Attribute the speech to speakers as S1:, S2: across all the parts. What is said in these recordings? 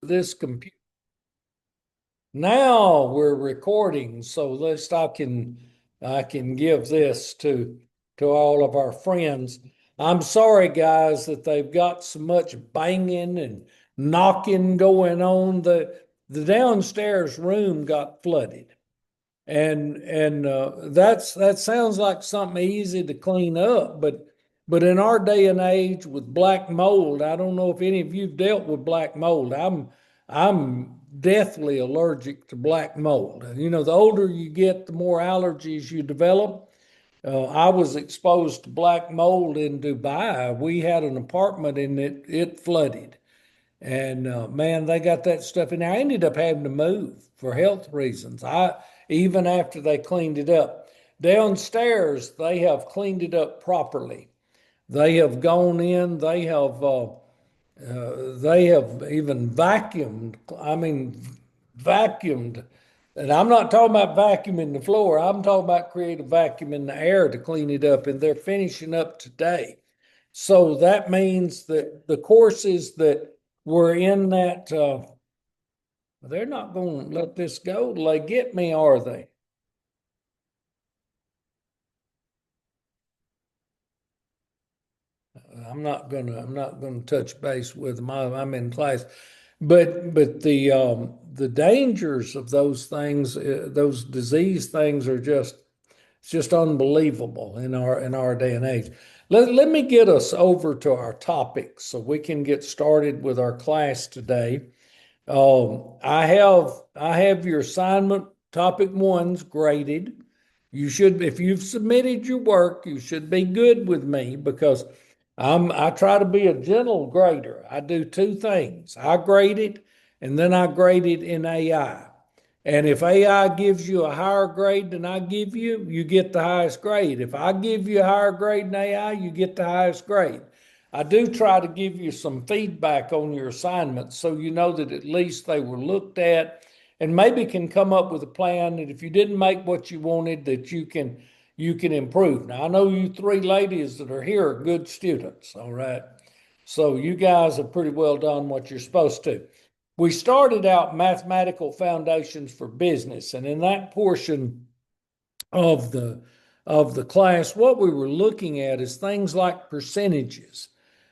S1: this computer. Now we're recording, so let's I can give this to all of our friends. I'm sorry, guys, that they've got so much banging and knocking going on. The downstairs room got flooded. And that sounds like something easy to clean up, but in our day and age with black mold, I don't know if any of you've dealt with black mold. I'm deathly allergic to black mold. You know, the older you get, the more allergies you develop. I was exposed to black mold in Dubai. We had an apartment and it flooded. And man, they got that stuff in there. I ended up having to move for health reasons. I even after they cleaned it up. Downstairs, they have cleaned it up properly. They have gone in. They have even vacuumed. I mean, vacuumed. And I'm not talking about vacuuming the floor. I'm talking about creating a vacuum in the air to clean it up. And they're finishing up today. So that means that the courses that were in that, they're not going to let this go till they get me, are they? I'm not gonna touch base with them. I'm in class, but the dangers of those things, those disease things, are it's just unbelievable in our day and age. Let me get us over to our topic so we can get started with our class today. I have your assignment topic ones graded. You should, if you've submitted your work, you should be good with me because I try to be a gentle grader. I do two things. I grade it and then I grade it in AI. And if AI gives you a higher grade than I give you, you get the highest grade. If I give you a higher grade than AI, you get the highest grade. I do try to give you some feedback on your assignments so you know that at least they were looked at and maybe can come up with a plan that if you didn't make what you wanted, that you can improve. Now I know you three ladies that are here are good students, all right? So you guys have pretty well done what you're supposed to. We started out mathematical foundations for business, and in that portion of the class, what we were looking at is things like percentages.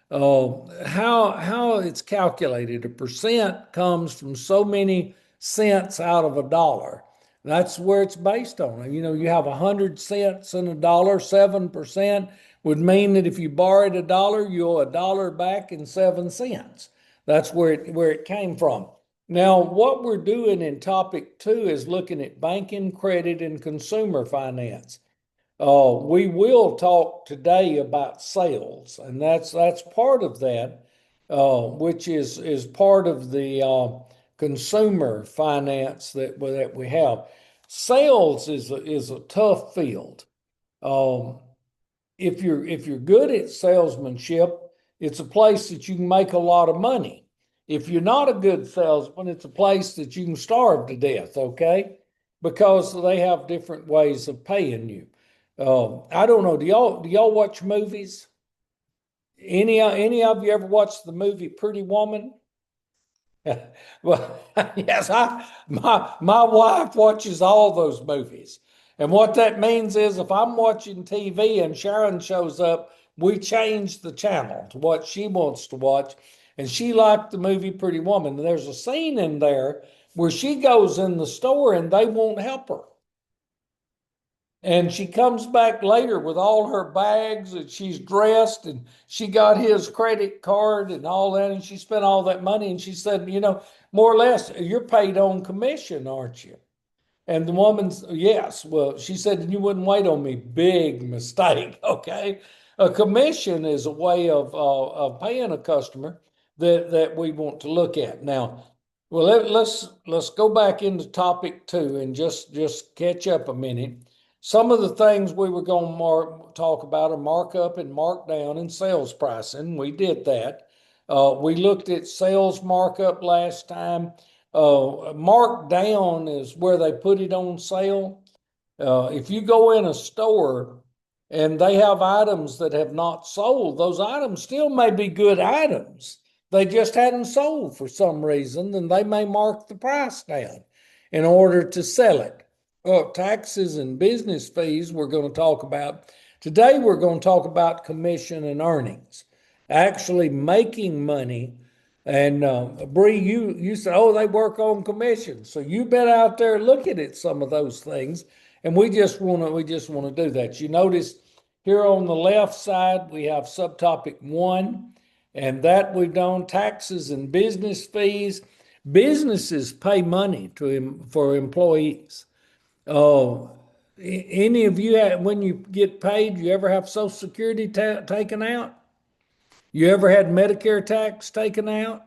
S1: How it's calculated. A percent comes from so many cents out of a dollar. That's where it's based on. You know, you have 100 cents in a dollar. 7% would mean that if you borrowed a dollar, you owe a dollar back in 7 cents. That's where it came from. Now, what we're doing in topic two is looking at banking, credit, and consumer finance. We will talk today about sales, and that's part of that, which is part of the consumer finance that we have. Sales is a tough field. Um, if you're good at salesmanship, it's a place that you can make a lot of money. If you're not a good salesman, it's a place that you can starve to death, okay? Because they have different ways of paying you. I don't know. Do y'all watch movies? Any of you ever watched the movie Pretty Woman? Well, yes, my wife watches all those movies. And what that means is if I'm watching TV and Sharon shows up, we change the channel to what she wants to watch. And she liked the movie Pretty Woman. And there's a scene in there where she goes in the store and they won't help her. And she comes back later with all her bags and she's dressed and she got his credit card and all that. And she spent all that money. And she said, you know, more or less, you're paid on commission, aren't you? And the woman's, yes. Well, she said, you wouldn't wait on me. Big mistake. Okay. A commission is a way of paying a customer that we want to look at. Now, well, let's go back into topic two and just catch up a minute. Some of the things we were going to talk about are markup and markdown and sales pricing. We did that. We looked at sales markup last time. Markdown is where they put it on sale. If you go in a store and they have items that have not sold, those items still may be good items, They just hadn't sold for some reason, then they may mark the price down in order to sell it. Taxes and business fees we're going to talk about. Today we're going to talk about commission and earnings, actually making money. And Bree, you said, oh, they work on commission, so you been out there looking at some of those things, and we just want to do that. You notice here on the left side we have subtopic 1, and that we've done taxes and business fees. Businesses pay money for employees. Oh, any of you, when you get paid, you ever have Social Security taken out? You ever had Medicare tax taken out?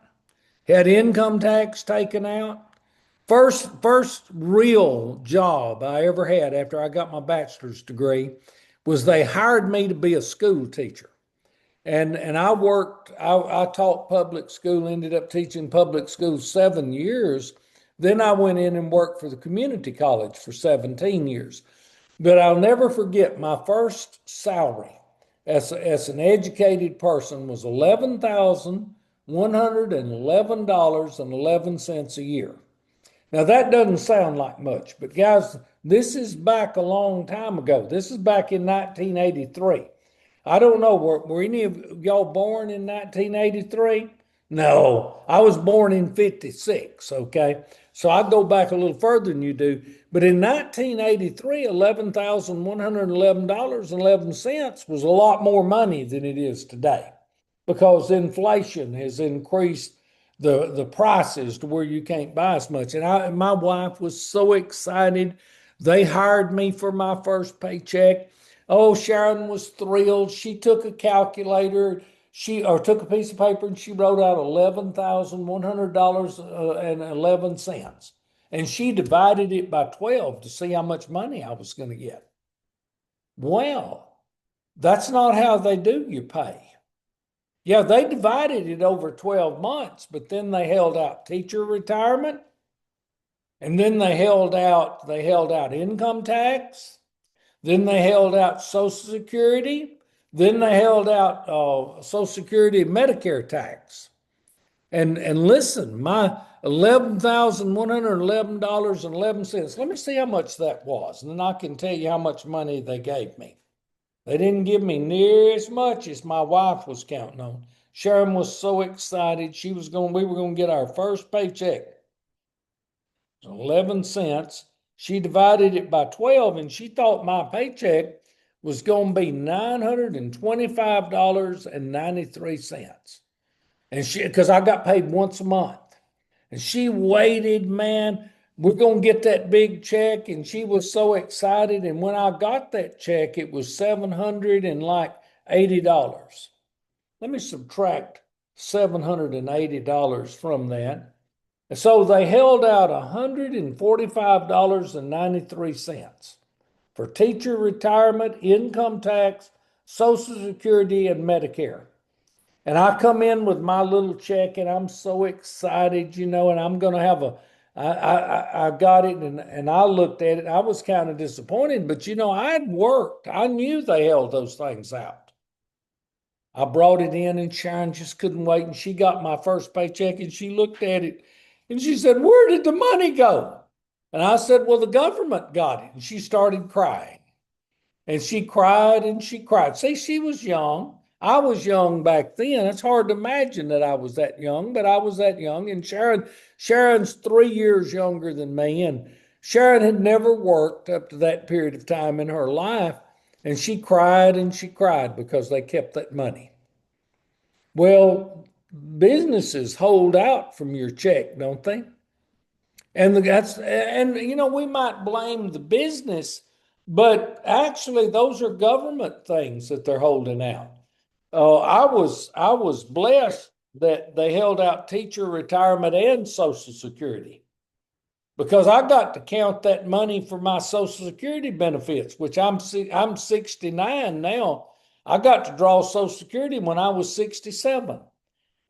S1: Had income tax taken out? First real job I ever had after I got my bachelor's degree was they hired me to be a school teacher. And I taught public school, ended up teaching public school 7 years. Then I went in and worked for the community college for 17 years. But I'll never forget my first salary as an educated person was $11,111.11 a year. Now that doesn't sound like much, but guys, this is back a long time ago. This is back in 1983. I don't know, were any of y'all born in 1983? No, I was born in 56, okay? So I go back a little further than you do. But in 1983, $11,111.11 was a lot more money than it is today because inflation has increased the prices to where you can't buy as much. And my wife was so excited. They hired me for my first paycheck. Oh, Sharon was thrilled. She took a calculator, took a piece of paper and she wrote out $11,100.11. And she divided it by 12 to see how much money I was going to get. Well, that's not how they do your pay. Yeah, they divided it over 12 months, but then they held out teacher retirement, and then they held out income tax, then they held out Social Security, then they held out Social Security and Medicare tax. And listen, my $11,111.11. Let me see how much that was, and then I can tell you how much money they gave me. They didn't give me near as much as my wife was counting on. Sharon was so excited. We were going to get our first paycheck. 11 cents. She divided it by 12 and she thought my paycheck was going to be $925.93. And because I got paid once a month. And she waited, man, we're going to get that big check. And she was so excited. And when I got that check, it was $780. Let me subtract $780 from that. And so they held out $145.93 for teacher retirement, income tax, Social Security, and Medicare. And I come in with my little check and I'm so excited, and I'm going to have I got it and I looked at it. I was kind of disappointed, but I'd worked. I knew they held those things out. I brought it in and Sharon just couldn't wait. And she got my first paycheck and she looked at it and she said, "Where did the money go?" And I said, "Well, the government got it." And she started crying. And she cried and she cried. See, she was young. I was young back then. It's hard to imagine that I was that young, but I was that young. And Sharon's 3 years younger than me. And Sharon had never worked up to that period of time in her life. And she cried because they kept that money. Well, businesses hold out from your check, don't they? And we might blame the business, but actually those are government things that they're holding out. I was blessed that they held out teacher retirement and Social Security because I got to count that money for my Social Security benefits, which I'm 69 now. I got to draw Social Security when I was 67.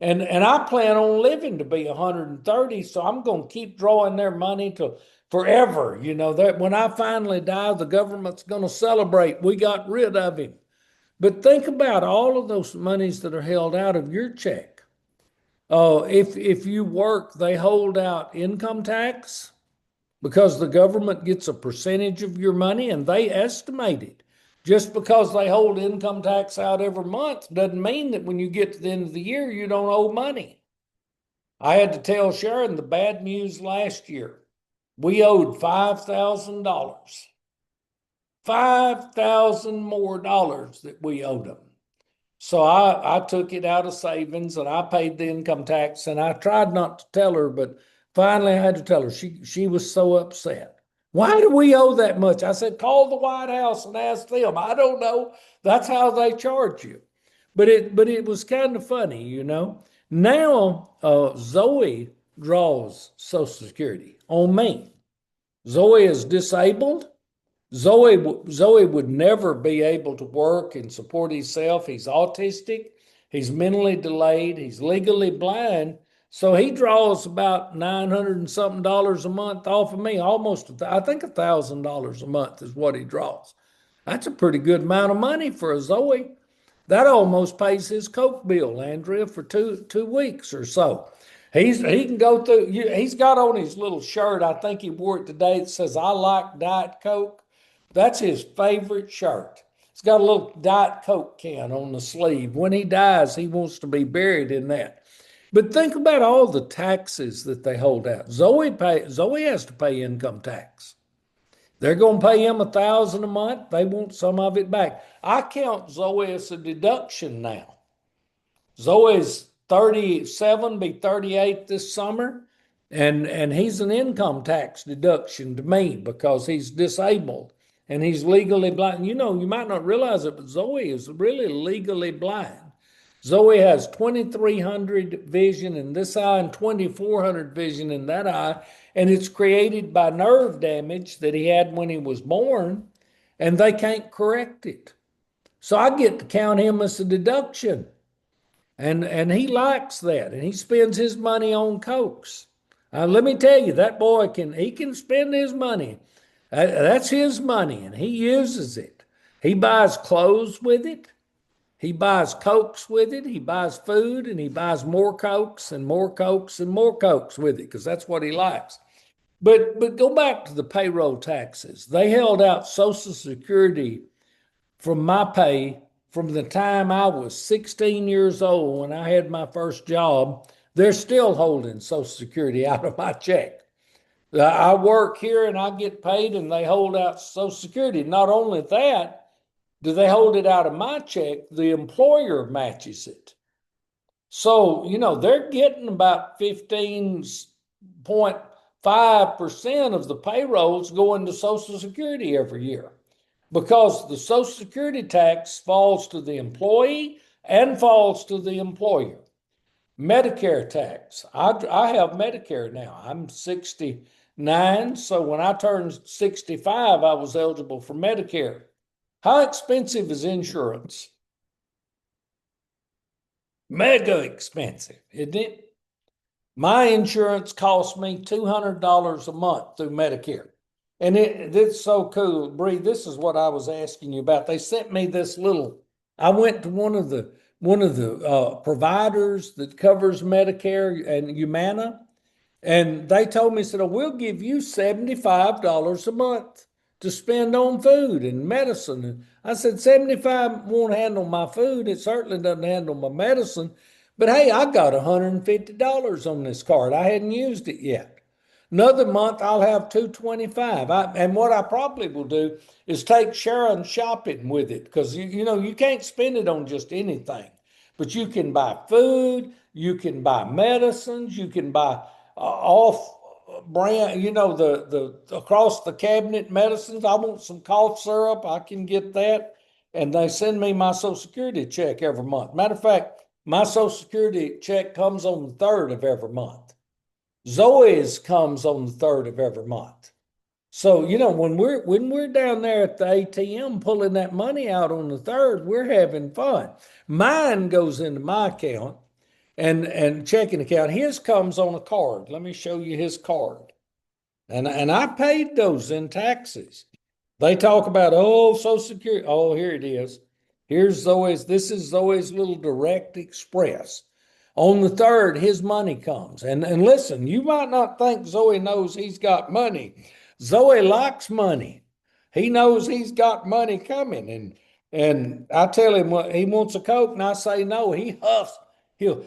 S1: And I plan on living to be 130, so I'm going to keep drawing their money to forever. That when I finally die, the government's going to celebrate. We got rid of him. But think about all of those monies that are held out of your check. If you work, they hold out income tax because the government gets a percentage of your money and they estimate it. Just because they hold income tax out every month doesn't mean that when you get to the end of the year, you don't owe money. I had to tell Sharon the bad news last year. We owed $5,000, 5,000 more dollars that we owed them. So I took it out of savings and I paid the income tax, and I tried not to tell her, but finally I had to tell her. She was so upset. Why do we owe that much? I said, call the White House and ask them. I don't know. That's how they charge you. But it was kind of funny, you know. Now Zoe draws Social Security on me. Zoe is disabled. Zoe would never be able to work and support himself. He's autistic, he's mentally delayed, he's legally blind. So he draws about 900 and something dollars a month off of me. Almost, I think $1,000 a month is what he draws. That's a pretty good amount of money for a Zoe. That almost pays his Coke bill, Andrea, for two weeks or so. He can go through. He's got on his little shirt. I think he wore it today. It says "I like Diet Coke." That's his favorite shirt. It's got a little Diet Coke can on the sleeve. When he dies, he wants to be buried in that. But think about all the taxes that they hold out. Zoe has to pay income tax. They're going to pay him 1,000 a month. They want some of it back. I count Zoe as a deduction now. Zoe's 37, be 38 this summer, and he's an income tax deduction to me because he's disabled and he's legally blind. You know, you might not realize it, but Zoe is really legally blind. Zoe has 2,300 vision in this eye and 2,400 vision in that eye, and it's created by nerve damage that he had when he was born, and they can't correct it. So I get to count him as a deduction. And he likes that, and he spends his money on cokes. Let me tell you, that boy can spend his money. That's his money, and he uses it. He buys clothes with it. He buys cokes with it. He buys food, and he buys more cokes and more cokes and more cokes with it because that's what he likes. But go back to the payroll taxes. They held out Social Security from my pay from the time I was 16 years old when I had my first job. They're still holding Social Security out of my check. I work here and I get paid, and they hold out Social Security. Not only that, do they hold it out of my check, the employer matches it. So, you know, they're getting about 15.5% of the payrolls going to Social Security every year because the Social Security tax falls to the employee and falls to the employer. Medicare tax. I have Medicare now. I'm 69, so when I turned 65, I was eligible for Medicare. How expensive is insurance? Mega expensive, isn't it? My insurance costs me $200 a month through Medicare. And it's so cool. Bree, this is what I was asking you about. They sent me this little, I went to one of the providers that covers Medicare and Humana, and they told me, said, oh, we'll give you $75 a month to spend on food and medicine. And I said, 75 won't handle my food. It certainly doesn't handle my medicine. But hey, I got $150 on this card. I hadn't used it yet. Another month, I'll have 225. And what I probably will do is take Sharon shopping with it because you know you can't spend it on just anything, but you can buy food, you can buy medicines, you can buy off brand, you know, the across the cabinet medicines. I want some cough syrup, I can get that, and they send me my Social Security check every month. Matter of fact, my Social Security check comes on the 3rd of every month. Zoe's comes on the 3rd of every month. So, you know, when we're down there at the ATM pulling that money out on the 3rd, we're having fun. Mine goes into my account and checking account. His comes on a card. Let me show you his card. And I paid those in taxes. They talk about, oh, Social Security. Oh, here it is. Here's Zoe's. This is Zoe's little Direct Express. On the third, his money comes. And listen, you might not think Zoe knows he's got money. Zoe likes money. He knows he's got money coming. And I tell him what he wants a Coke, and I say no. He huffs. He'll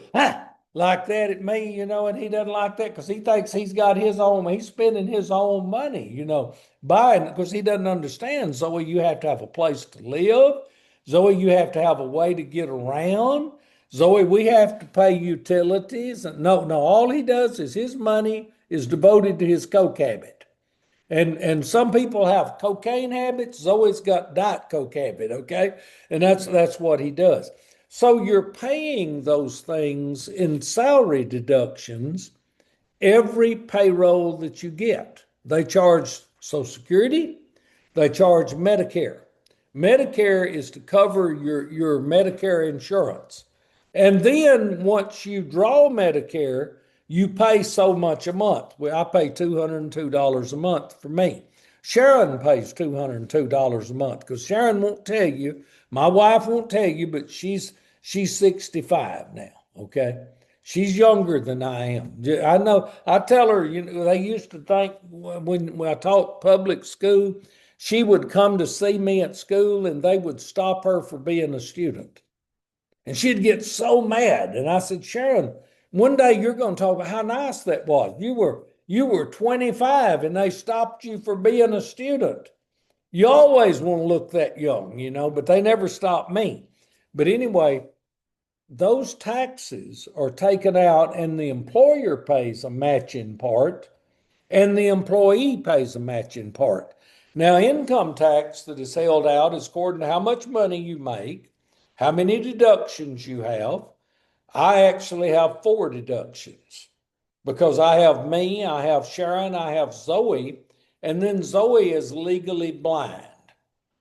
S1: like that at me, and he doesn't like that because he thinks he's got his own, he's spending his own money, buying because he doesn't understand. Zoe, you have to have a place to live. Zoe, you have to have a way to get around. Zoe, we have to pay utilities. No, no, all he does is his money is devoted to his coke habit. And some people have cocaine habits. Zoe's got Diet Coke habit, okay? And that's what he does. So you're paying those things in salary deductions every payroll that you get. They charge Social Security, they charge Medicare. Medicare is to cover your Medicare insurance. And then once you draw Medicare, you pay so much a month. Well, I pay $202 a month for me. Sharon pays $202 a month because Sharon won't tell you. My wife won't tell you, but she's 65 now. Okay, she's younger than I am. I know. I tell her. They used to think when I taught public school, she would come to see me at school, and they would stop her for being a student. And she'd get so mad. And I said, Sharon, one day you're going to talk about how nice that was. You were 25 and they stopped you for being a student. You always want to look that young, but they never stopped me. But anyway, those taxes are taken out and the employer pays a matching part and the employee pays a matching part. Now, income tax that is held out is according to how much money you make, how many deductions you have. I actually have 4 deductions because I have me, I have Sharon, I have Zoe, and then Zoe is legally blind.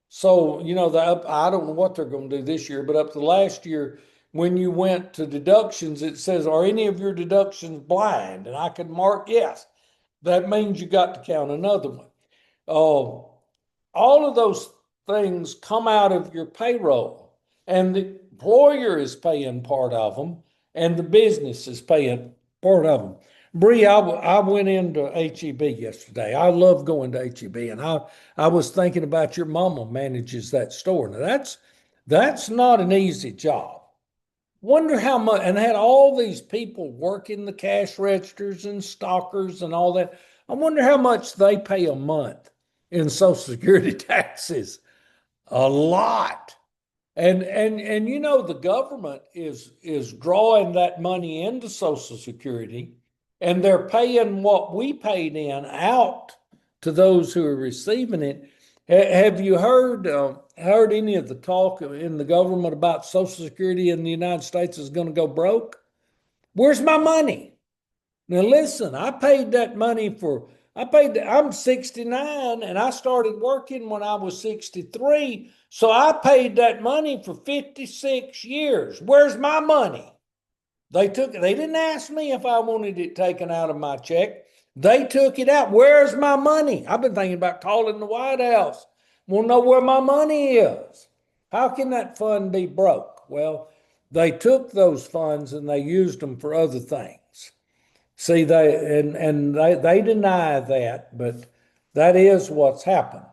S1: So, I don't know what they're going to do this year, but up to last year, when you went to deductions, it says, are any of your deductions blind? And I could mark yes. That means you got to count another one. Oh, all of those things come out of your payroll, and the employer is paying part of them, and the business is paying part of them. Bree, I went into HEB yesterday. I love going to HEB, and I was thinking about your mama manages that store. Now that's not an easy job. Wonder how much, and had all these people working the cash registers and stockers and all that. I wonder how much they pay a month in Social Security taxes. A lot. And the government is drawing that money into Social Security, and they're paying what we paid in out to those who are receiving it. Have you heard any of the talk in the government about Social Security in the United States is going to go broke? Where's my money? Now listen, I'm 69 and I started working when I was 63. So I paid that money for 56 years. Where's my money? They didn't ask me if I wanted it taken out of my check. They took it out. Where's my money? I've been thinking about calling the White House. Want to know where my money is. How can that fund be broke? Well, they took those funds and they used them for other things. See, they deny that, but that is what's happened.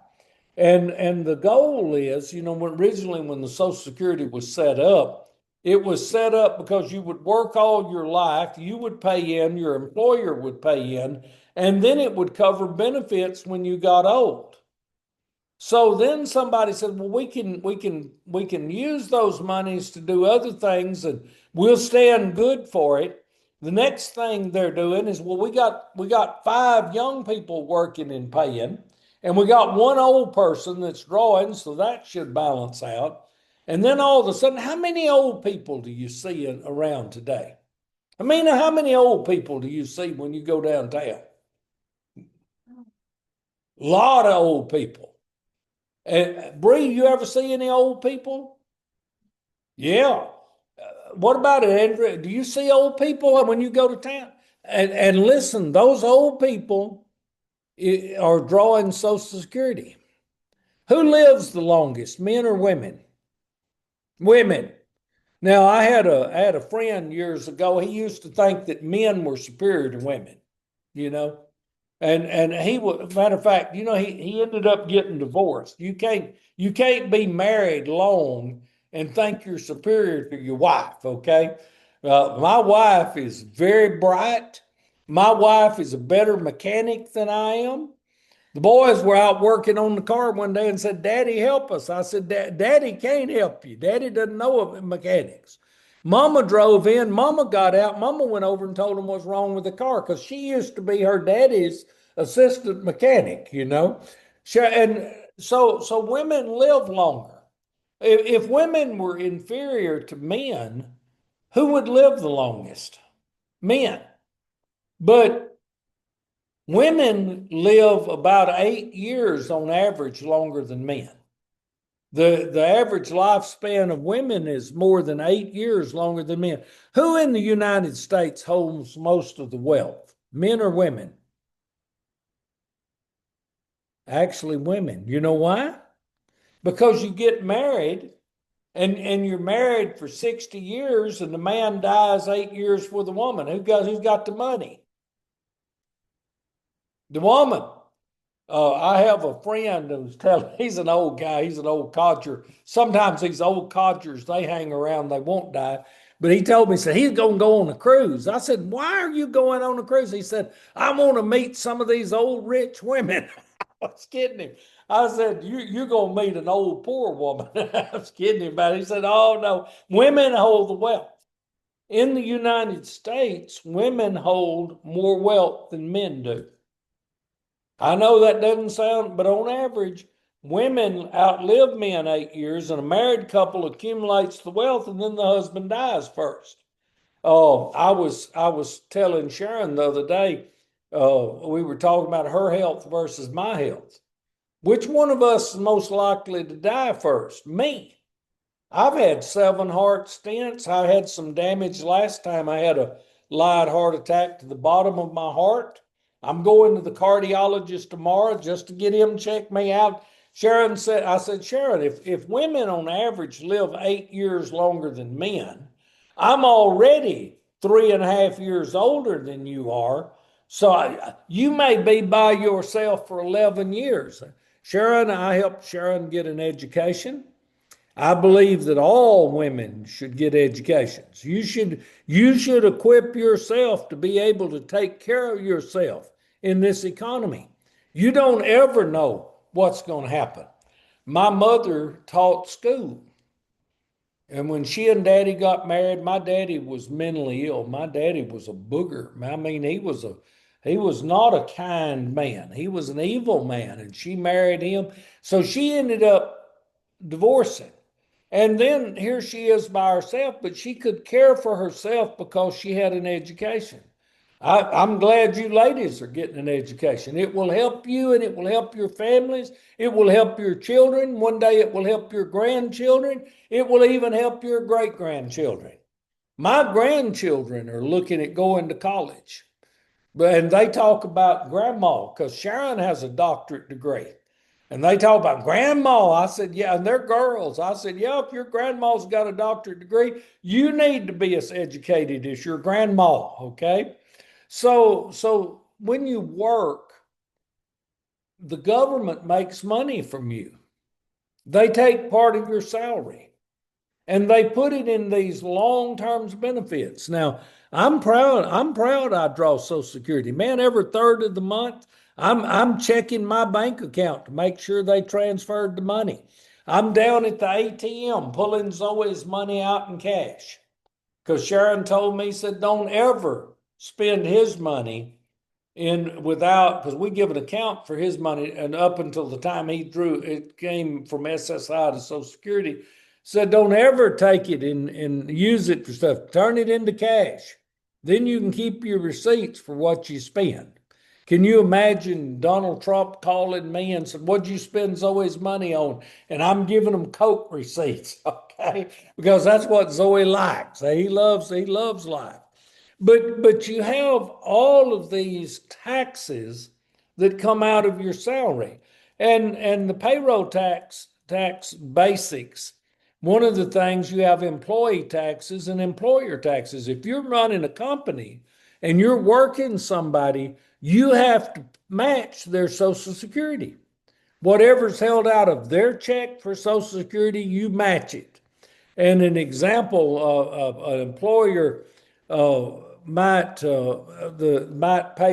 S1: And the goal is, originally when the Social Security was set up, it was set up because you would work all your life, you would pay in, your employer would pay in, and then it would cover benefits when you got old. So then somebody said, well, we can use those monies to do other things and we'll stand good for it. The next thing they're doing is, well, we got 5 young people working and paying, and we got 1 old person that's drawing, so that should balance out. And then all of a sudden, how many old people do you see around today? I mean, how many old people do you see when you go downtown? A lot of old people. Bree, you ever see any old people? Yeah. What about it, Andrew? Do you see old people when you go to town? And listen, those old people are drawing Social Security. Who lives the longest, men or women? Women. Now, I had a friend years ago. He used to think that men were superior to women, you know, and he was, matter of fact, he ended up getting divorced. You can't be married long and think you're superior to your wife. Okay, my wife is very bright. My wife is a better mechanic than I am. The boys were out working on the car one day and said, "Daddy, help us." I said, "Daddy can't help you. Daddy doesn't know of mechanics." Mama drove in. Mama got out. Mama went over and told him what's wrong with the car because she used to be her daddy's assistant mechanic, you know. And so women live longer. If women were inferior to men, who would live the longest? Men. But women live about 8 years on average longer than men. The average lifespan of women is more than 8 years longer than men. Who in the United States holds most of the wealth? Men or women? Actually, women. You know why? Because you get married and you're married for 60 years and the man dies 8 years for the woman. Who's got the money? The woman. I have a friend who's telling, he's an old guy, he's an old codger. Sometimes these old codgers, they hang around, they won't die. But he told me, he said, he's going to go on a cruise. I said, why are you going on a cruise? He said, I want to meet some of these old rich women. I was kidding him. I said, you're going to meet an old poor woman. I was kidding him about it. He said, oh, no, women hold the wealth. In the United States, women hold more wealth than men do. I know that doesn't sound, but on average, women outlive men 8 years, and a married couple accumulates the wealth, and then the husband dies first. Oh, I was telling Sharon the other day, we were talking about her health versus my health. Which one of us is most likely to die first? Me. I've had 7 heart stents. I had some damage last time. I had a light heart attack to the bottom of my heart. I'm going to the cardiologist tomorrow just to get him to check me out. Sharon said, I said, Sharon, if women on average live 8 years longer than men, I'm already 3.5 years older than you are. So you may be by yourself for 11 years. Sharon, I helped Sharon get an education. I believe that all women should get educations. You should equip yourself to be able to take care of yourself in this economy. You don't ever know what's going to happen. My mother taught school. And when she and daddy got married, my daddy was mentally ill. My daddy was a booger. I mean, he was not a kind man. He was an evil man. And she married him. So she ended up divorcing. And then here she is by herself, but she could care for herself because she had an education. I'm glad you ladies are getting an education. It will help you and it will help your families. It will help your children. One day it will help your grandchildren. It will even help your great grandchildren. My grandchildren are looking at going to college. And they talk about grandma because Sharon has a doctorate degree. And they talk about grandma. I said, yeah, and they're girls. I said, yeah, if your grandma's got a doctorate degree, you need to be as educated as your grandma, okay? So when you work, the government makes money from you. They take part of your salary and they put it in these long-term benefits. Now, I'm proud I draw Social Security. Man, every third of the month, I'm checking my bank account to make sure they transferred the money. I'm down at the ATM pulling Zoe's money out in cash. Because Sharon told me, said, don't ever spend his money in without, because we give an account for his money, and up until the time he drew it came from SSI to Social Security, said don't ever take it and use it for stuff. Turn it into cash. Then you can keep your receipts for what you spend. Can you imagine Donald Trump calling me and said, what'd you spend Zoe's money on? And I'm giving him Coke receipts, okay? Because that's what Zoe likes. He loves life. But you have all of these taxes that come out of your salary. And the payroll tax basics One of the things, you have employee taxes and employer taxes. If you're running a company and you're working somebody, you have to match their Social Security. Whatever's held out of their check for Social Security, you match it. And an example of an employer uh, might pay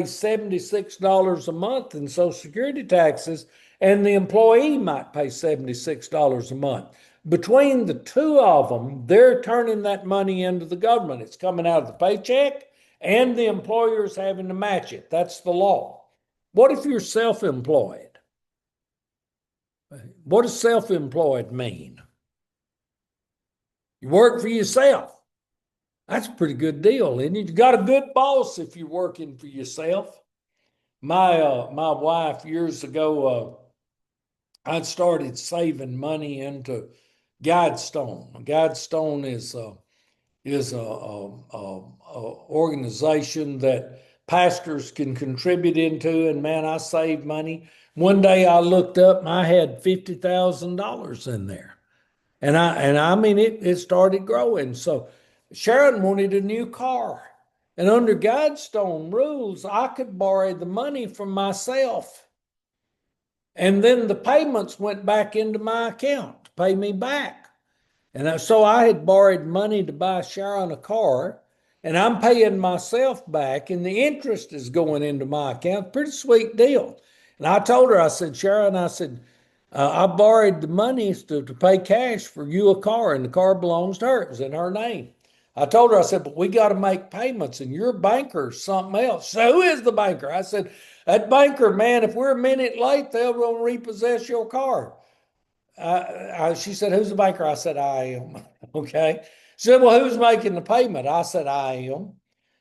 S1: $76 a month in Social Security taxes, and the employee might pay $76 a month. Between the two of them, they're turning that money into the government. It's coming out of the paycheck, and the employer's having to match it. That's the law. What if you're self-employed? What does self-employed mean? You work for yourself. That's a pretty good deal, isn't it? You got a good boss if you're working for yourself. My wife years ago, I started saving money into Guidestone. Guidestone is a organization that pastors can contribute into, and man, I saved money. One day I looked up and I had $50,000 in there. And I mean it started growing. So Sharon wanted a new car. And under Guidestone rules, I could borrow the money from myself. And then the payments went back into my account to pay me back. And so I had borrowed money to buy Sharon a car, and I'm paying myself back, and the interest is going into my account. Pretty sweet deal. And I told her, I said, Sharon, I said, I borrowed the money to pay cash for you a car, and the car belongs to her. It was in her name. I told her, I said, but we got to make payments, and your banker's something else. So who is the banker? I said, that banker, man, if we're a minute late, they'll repossess your car. She said, who's the banker? I said, I am. Okay. She said, well, who's making the payment? I said, I am.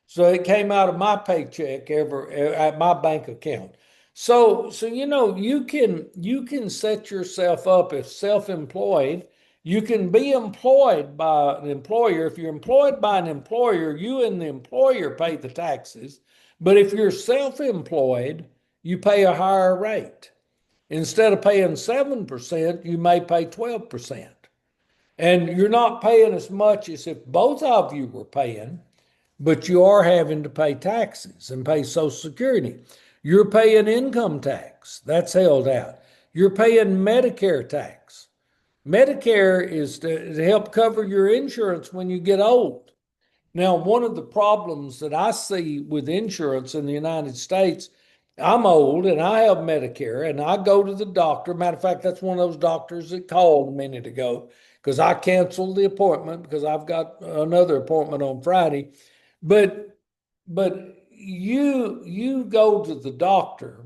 S1: So it came out of my paycheck at my bank account. So you can set yourself up if self-employed. You can be employed by an employer. If you're employed by an employer, you and the employer pay the taxes. But if you're self-employed, you pay a higher rate. Instead of paying 7%, you may pay 12%. And you're not paying as much as if both of you were paying, but you are having to pay taxes and pay Social Security. You're paying income tax, that's held out. You're paying Medicare tax. Medicare is to help cover your insurance when you get old. Now, one of the problems that I see with insurance in the United States, I'm old and I have Medicare and I go to the doctor. Matter of fact, that's one of those doctors that called a minute ago because I canceled the appointment because I've got another appointment on Friday. But you go to the doctor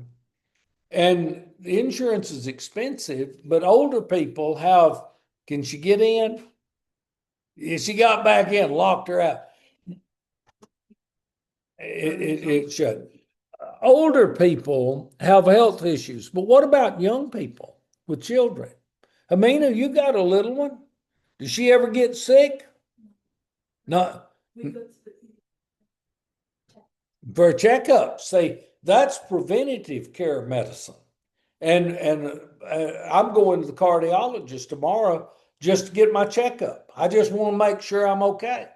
S1: and the insurance is expensive, but older people have, can she get in? She got back in, locked her out. It should. Older people have health issues, but what about young people with children? Amina, you got a little one. Does she ever get sick? No, for a checkup. See, that's preventative care medicine. And I'm going to the cardiologist tomorrow just to get my checkup. I just want to make sure I'm okay.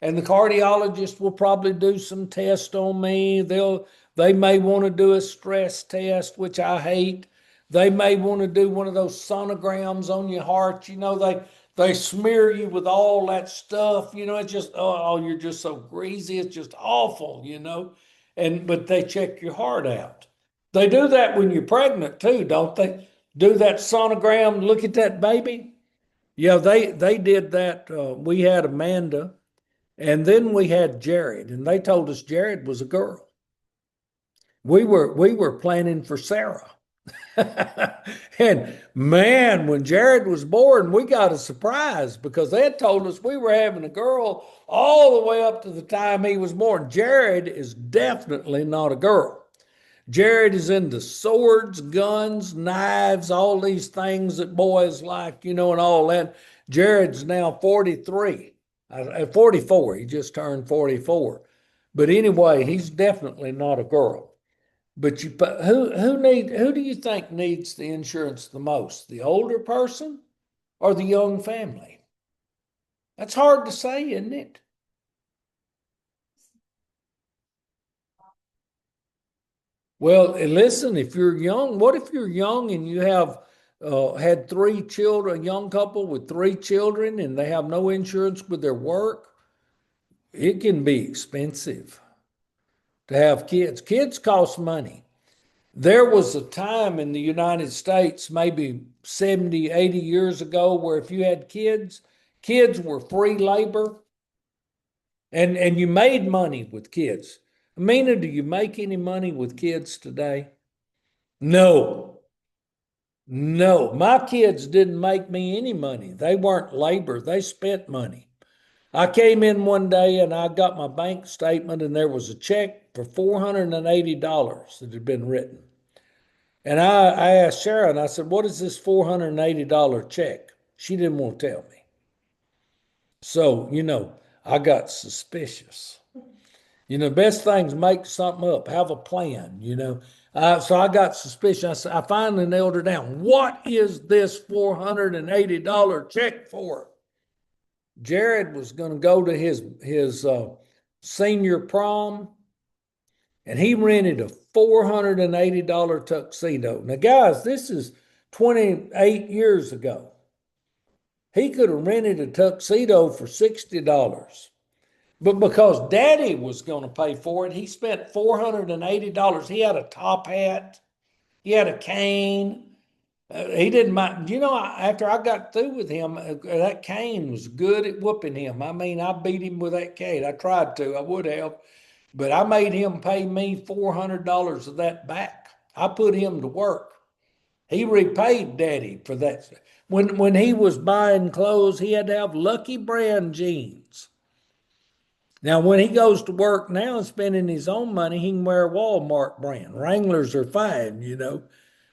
S1: And the cardiologist will probably do some tests on me. They may want to do a stress test, which I hate. They may want to do one of those sonograms on your heart. They smear you with all that stuff. It's just, oh, you're just so greasy. It's just awful. And but they check your heart out. They do that when you're pregnant too, don't they? Do that sonogram, look at that baby. Yeah, they did that. We had Amanda, and then we had Jared, and they told us Jared was a girl. We were planning for Sarah. And man, when Jared was born, we got a surprise because they had told us we were having a girl all the way up to the time he was born. Jared is definitely not a girl. Jared is into swords, guns, knives, all these things that boys like, and all that. Jared's now 43, 44. He just turned 44. But anyway, he's definitely not a girl. But who do you think needs the insurance the most? The older person or the young family? That's hard to say, isn't it? Well, listen, if you're young, what if you're young and you have had three children, a young couple with three children, and they have no insurance with their work? It can be expensive to have kids. Kids cost money. There was a time in the United States, maybe 70, 80 years ago, where if you had kids, kids were free labor and you made money with kids. Amina, do you make any money with kids today? No, no. My kids didn't make me any money. They weren't labor, they spent money. I came in one day and I got my bank statement, and there was a check for $480 that had been written. And I asked Sharon, I said, "What is this $480 check?" She didn't want to tell me. So, I got suspicious. Best things make something up, have a plan. So I got suspicious. I finally nailed her down. What is this $480 check for? Jared was going to go to his senior prom, and he rented a $480 tuxedo. Now, guys, this is 28 years ago. He could have rented a tuxedo for $60. But because daddy was going to pay for it, he spent $480. He had a top hat, he had a cane. He didn't mind. After I got through with him, that cane was good at whooping him. I mean, I beat him with that cane. I tried to, I would have, but I made him pay me $400 of that back. I put him to work. He repaid daddy for that. When he was buying clothes, he had to have Lucky Brand jeans. Now, when he goes to work now and spending his own money, he can wear Walmart brand. Wranglers are fine,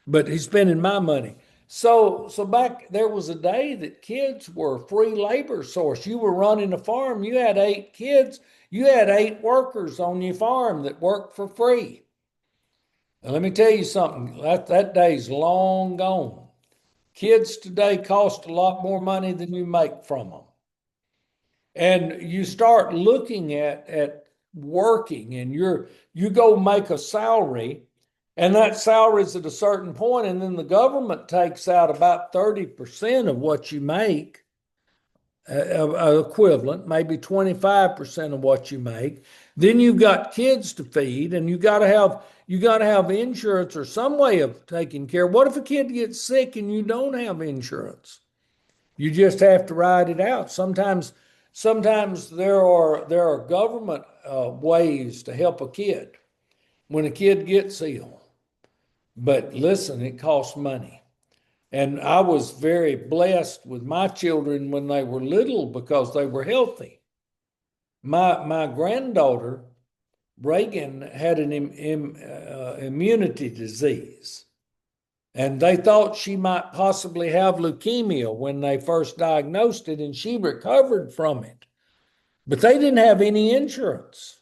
S1: but he's spending my money. So back there was a day that kids were a free labor source. You were running a farm, you had 8 kids, you had 8 workers on your farm that worked for free. And let me tell you something, that day's long gone. Kids today cost a lot more money than you make from them. And you start looking at working, and you go make a salary, and that salary is at a certain point, and then the government takes out about 30% of what you make, equivalent, maybe 25% of what you make. Then you've got kids to feed, and you got to have insurance or some way of taking care. What if a kid gets sick and you don't have insurance? You just have to ride it out. Sometimes there are government ways to help a kid when a kid gets ill. But listen, it costs money. And I was very blessed with my children when they were little because they were healthy. My granddaughter, Reagan, had an immunity disease. And they thought she might possibly have leukemia when they first diagnosed it, and she recovered from it. But they didn't have any insurance.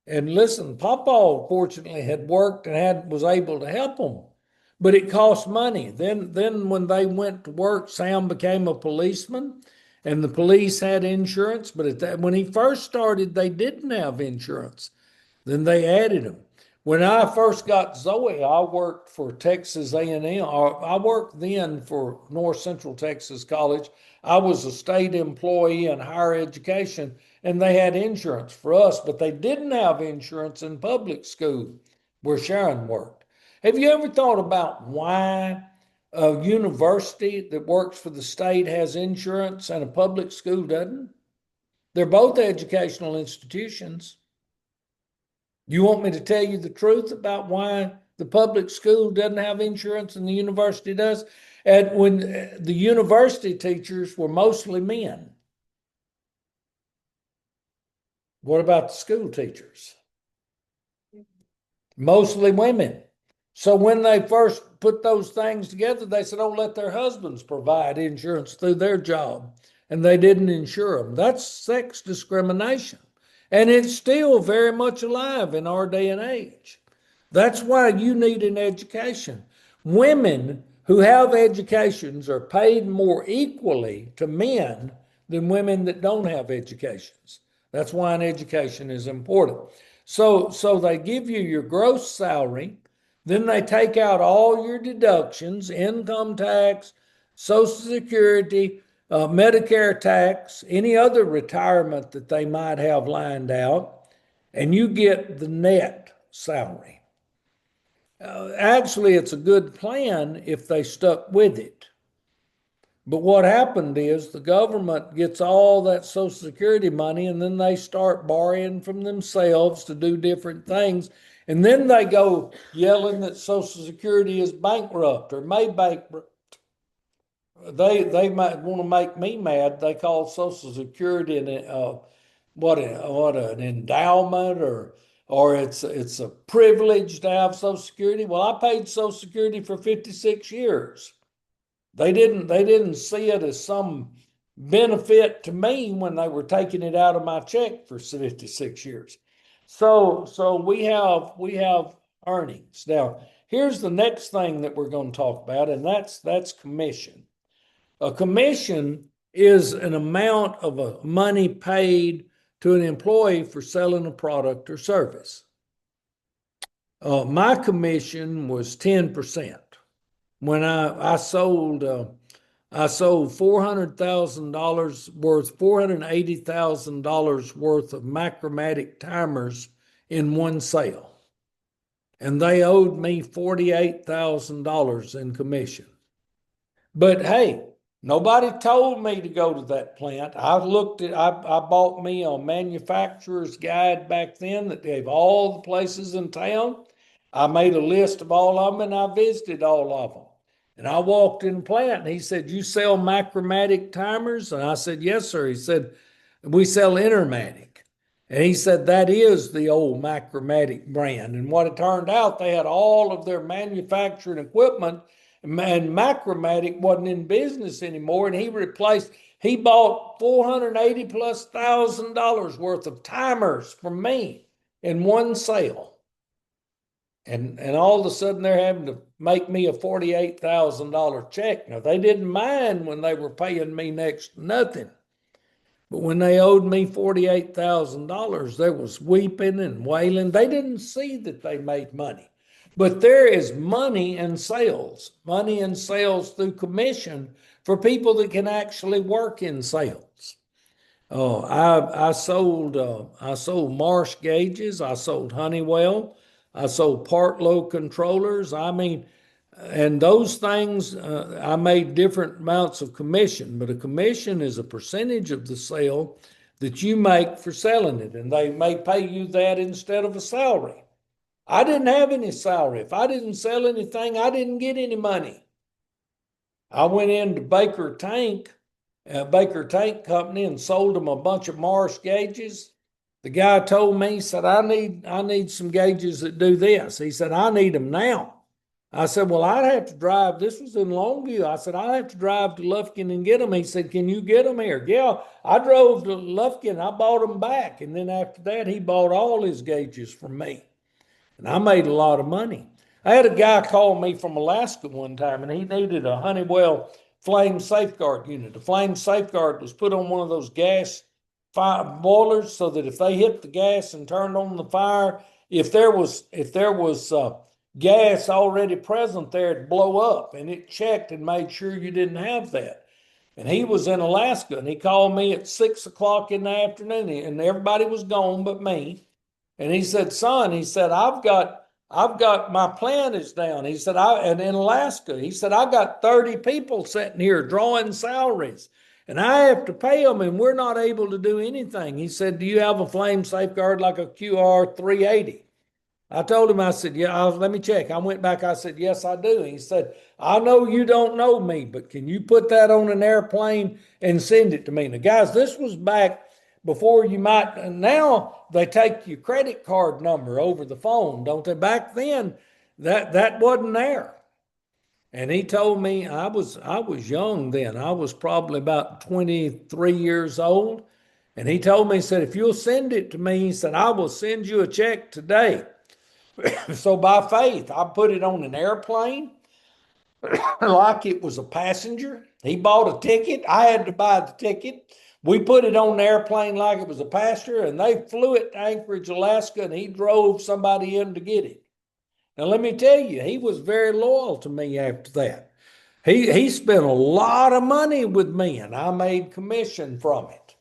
S1: And listen, Papa fortunately had worked and was able to help them, but it cost money. Then when they went to work, Sam became a policeman, and the police had insurance. But when he first started, they didn't have insurance. Then they added them. When I first got Zoe, I worked for Texas A&M. I worked then for North Central Texas College. I was a state employee in higher education, and they had insurance for us, but they didn't have insurance in public school where Sharon worked. Have you ever thought about why a university that works for the state has insurance and a public school doesn't? They're both educational institutions. You want me to tell you the truth about why the public school doesn't have insurance and the university does? And when the university teachers were mostly men, what about the school teachers? Mostly women. So when they first put those things together, they said, "Oh, let their husbands provide insurance through their job." And they didn't insure them. That's sex discrimination. And it's still very much alive in our day and age. That's why you need an education. Women who have educations are paid more equally to men than women that don't have educations. That's why an education is important. So they give you your gross salary, then they take out all your deductions, income tax, Social Security, Medicare tax, any other retirement that they might have lined out, and you get the net salary. Actually, it's a good plan if they stuck with it. But what happened is the government gets all that Social Security money and then they start borrowing from themselves to do different things. And then they go yelling that Social Security is bankrupt or may bankrupt. They might want to make me mad. They call Social Security what an endowment or it's a privilege to have Social Security. Well, I paid Social Security for 56 years. They didn't see it as some benefit to me when they were taking it out of my check for 56 years. So we have earnings. Now, here's the next thing that we're going to talk about, and that's commission. A commission is an amount of money paid to an employee for selling a product or service. My commission was 10% when I sold $480,000 worth of Macromatic timers in one sale, and they owed me $48,000 in commission. But hey, nobody told me to go to that plant. I bought me a manufacturer's guide back then that gave all the places in town. I made a list of all of them and I visited all of them. And I walked in the plant and he said, "You sell Macromatic timers?" And I said, "Yes, sir." He said, "We sell Intermatic." And he said, "That is the old Macromatic brand." And what it turned out, they had all of their manufacturing equipment and Macromatic wasn't in business anymore. And he bought 480 plus $1,000 worth of timers from me in one sale. And all of a sudden they're having to make me a $48,000 check. Now they didn't mind when they were paying me next to nothing. But when they owed me $48,000, there was weeping and wailing. They didn't see that they made money. But there is money in sales through commission for people that can actually work in sales. I sold Marsh gauges. I sold Honeywell. I sold part load controllers. I mean, and those things, I made different amounts of commission, but a commission is a percentage of the sale that you make for selling it, and they may pay you that instead of a salary. I didn't have any salary. If I didn't sell anything, I didn't get any money. I went into Baker Tank Company, and sold them a bunch of Marsh gauges. The guy told me, he said, I need some gauges that do this. He said, "I need them now." I said, "Well, I'd have to drive." This was in Longview. I said, "I'd have to drive to Lufkin and get them." He said, "Can you get them here?" Yeah, I drove to Lufkin. I bought them back. And then after that, he bought all his gauges from me. And I made a lot of money. I had a guy call me from Alaska one time, and he needed a Honeywell flame safeguard unit. The flame safeguard was put on one of those gas fire boilers so that if they hit the gas and turned on the fire, if there was gas already present there, it'd blow up. And it checked and made sure you didn't have that. And he was in Alaska, and he called me at 6 o'clock in the afternoon, and everybody was gone but me. And he said, "Son," he said, I've got my plan is down." He said, and in Alaska, he said, "I got 30 people sitting here drawing salaries and I have to pay them and we're not able to do anything." He said, "Do you have a flame safeguard like a QR 380? I told him, I said, "Yeah, let me check." I went back, I said, "Yes, I do." He said, "I know you don't know me, but can you put that on an airplane and send it to me?" Now, guys, this was back before you might, and now they take your credit card number over the phone, don't they? Back then, that wasn't there. And he told me, I was young then. I was probably about 23 years old. And he told me, he said, "If you'll send it to me," he said, "I will send you a check today." So by faith, I put it on an airplane like it was a passenger. He bought a ticket. I had to buy the ticket. We put it on the airplane like it was a passenger, and they flew it to Anchorage, Alaska, and he drove somebody in to get it. Now, let me tell you, he was very loyal to me after that. He spent a lot of money with me, and I made commission from it.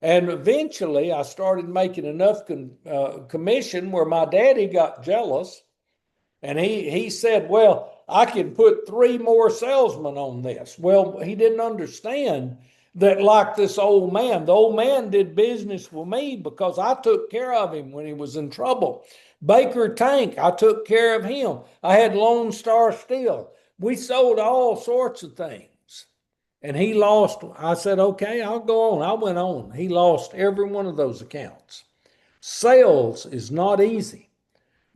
S1: And eventually, I started making enough commission where my daddy got jealous, and he said, "Well, I can put three more salesmen on this." Well, he didn't understand that, like this old man, the old man did business with me because I took care of him when he was in trouble. Baker Tank, I took care of him. I had Lone Star Steel. We sold all sorts of things. And he lost. I said, "Okay, I'll go on." I went on. He lost every one of those accounts. Sales is not easy.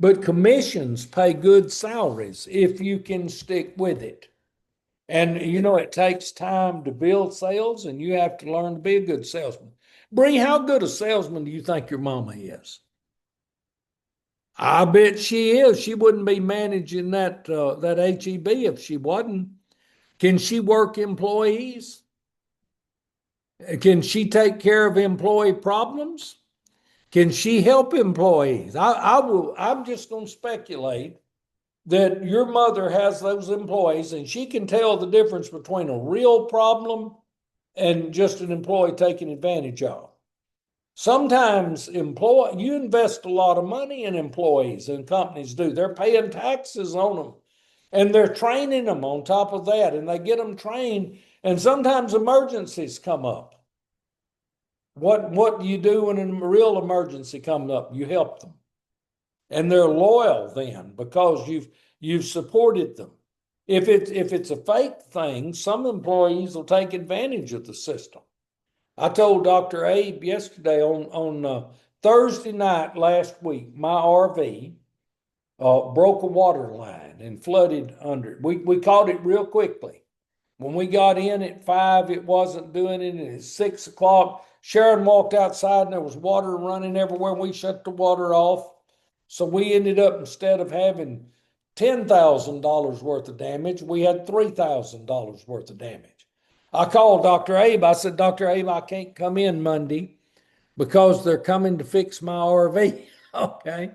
S1: But commissions pay good salaries if you can stick with it. And it takes time to build sales, and you have to learn to be a good salesman. Bree, how good a salesman do you think your mama is? I bet she is. She wouldn't be managing that HEB if she wasn't. Can she work employees? Can she take care of employee problems? Can she help employees? I'm just going to speculate that your mother has those employees and she can tell the difference between a real problem and just an employee taking advantage of. Sometimes you invest a lot of money in employees, and companies do. They're paying taxes on them, and they're training them on top of that, and they get them trained, and sometimes emergencies come up. What do you do when a real emergency comes up? You help them. And they're loyal then because you've supported them. If it's a fake thing, some employees will take advantage of the system. I told Dr. Abe yesterday on Thursday night last week, my RV broke a water line and flooded under it. We caught it real quickly. When we got in at 5, it wasn't doing it. And at 6 o'clock, Sharon walked outside and there was water running everywhere. We shut the water off. So we ended up, instead of having $10,000 worth of damage, we had $3,000 worth of damage. I called Dr. Abe. I said, "Dr. Abe, I can't come in Monday because they're coming to fix my RV." Okay.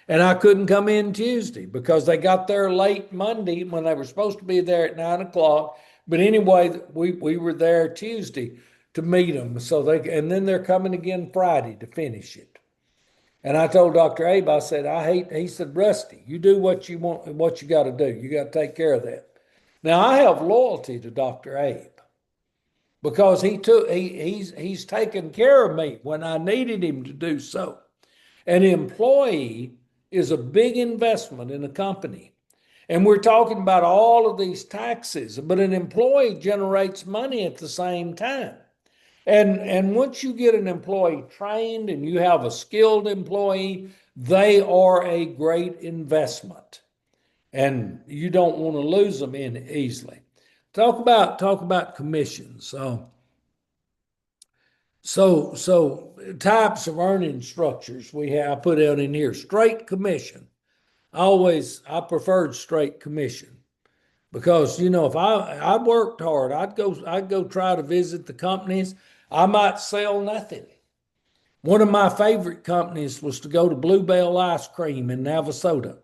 S1: And I couldn't come in Tuesday because they got there late Monday when they were supposed to be there at 9 o'clock. But anyway, we were there Tuesday to meet them. And then they're coming again Friday to finish it. And I told Dr. Abe, I said, he said, "Rusty, you do what you want, what you got to do. You got to take care of that." Now I have loyalty to Dr. Abe because he's taken care of me when I needed him to do so. An employee is a big investment in a company. And we're talking about all of these taxes, but an employee generates money at the same time. And once you get an employee trained and you have a skilled employee, they are a great investment. And you don't want to lose them in easily. Talk about commissions. So types of earning structures we have I put out in here. Straight commission. I preferred straight commission because if I worked hard, I'd go try to visit the companies. I might sell nothing. One of my favorite companies was to go to Bluebell Ice Cream in Navasota.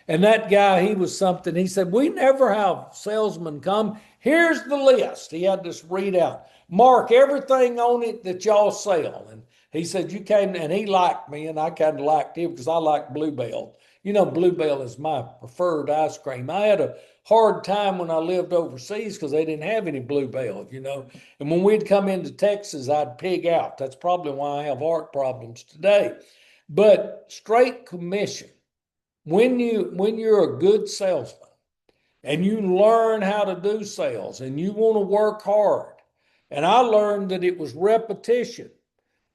S1: And that guy, he was something. He said, "We never have salesmen come. Here's the list." He had this readout. "Mark everything on it that y'all sell." And he said, "You came," and he liked me, and I kind of liked him because I like Bluebell. Bluebell is my preferred ice cream. I had a hard time when I lived overseas because they didn't have any Bluebell. And when we'd come into Texas, I'd pig out. That's probably why I have heart problems today. But straight commission. When you're a good salesman and you learn how to do sales and you want to work hard, and I learned that it was repetition.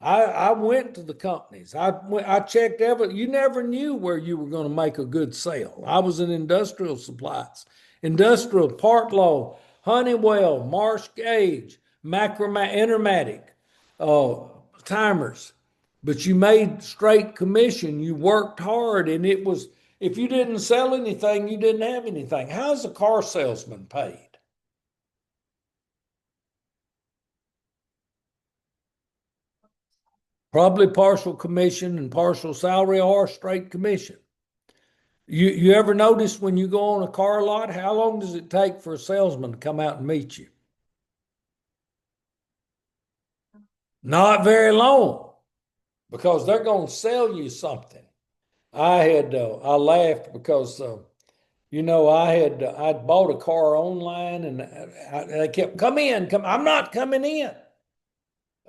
S1: I went to the companies. I checked you never knew where you were going to make a good sale. I was in industrial supplies, industrial Partlow, Honeywell, Marsh Gauge, Intermatic, timers. But you made straight commission. You worked hard, and it was, if you didn't sell anything, you didn't have anything. How's a car salesman paid? Probably partial commission and partial salary or straight commission. You ever notice when you go on a car lot, how long does it take for a salesman to come out and meet you? Not very long, because they're going to sell you something. I laughed because I'd bought a car online, and they kept, come in, come. I'm not coming in.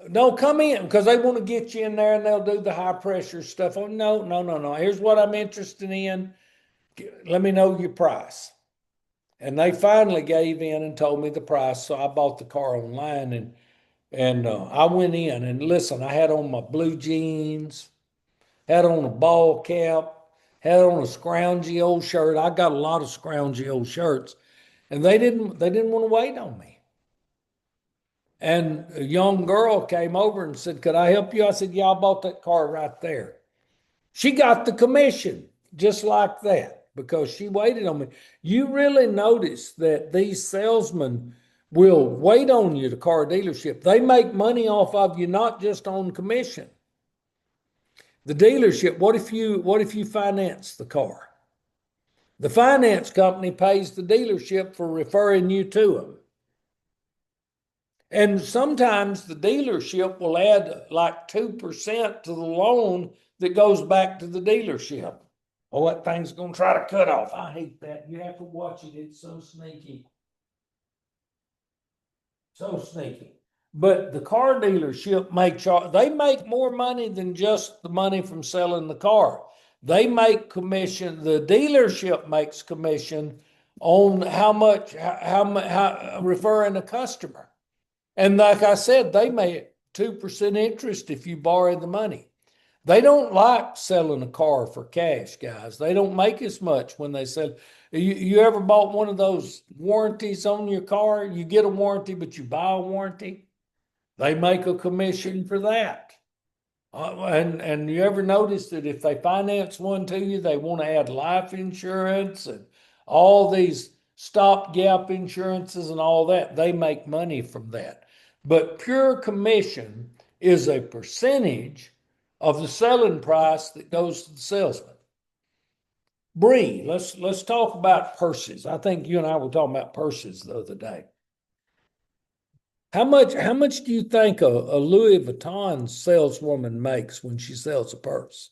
S1: No, come in, because they want to get you in there and they'll do the high pressure stuff. Oh, no, no, no, no. Here's what I'm interested in. Let me know your price. And they finally gave in and told me the price. So I bought the car online, and I went in, and listen, I had on my blue jeans, had on a ball cap, had on a scroungy old shirt. I got a lot of scroungy old shirts, and they didn't want to wait on me. And a young girl came over and said, "Could I help you?" I said, "Yeah, I bought that car right there." She got the commission just like that because she waited on me. You really notice that these salesmen will wait on you, the car dealership. They make money off of you, not just on commission. The dealership, what if you finance the car? The finance company pays the dealership for referring you to them. And sometimes the dealership will add like 2% to the loan that goes back to the dealership. Oh, that thing's going to try to cut off. I hate that. You have to watch it. It's so sneaky. So sneaky. But the car dealership they make more money than just the money from selling the car. They make commission. The dealership makes commission on how referring a customer. And like I said, they make 2% interest if you borrow the money. They don't like selling a car for cash, guys. They don't make as much when they sell. You ever bought one of those warranties on your car? You get a warranty, but you buy a warranty. They make a commission for that. And you ever notice that if they finance one to you, they want to add life insurance and all these stopgap insurances and all that. They make money from that. But pure commission is a percentage of the selling price that goes to the salesman. Bree, let's talk about purses. I think you and I were talking about purses the other day. How much do you think a Louis Vuitton saleswoman makes when she sells a purse?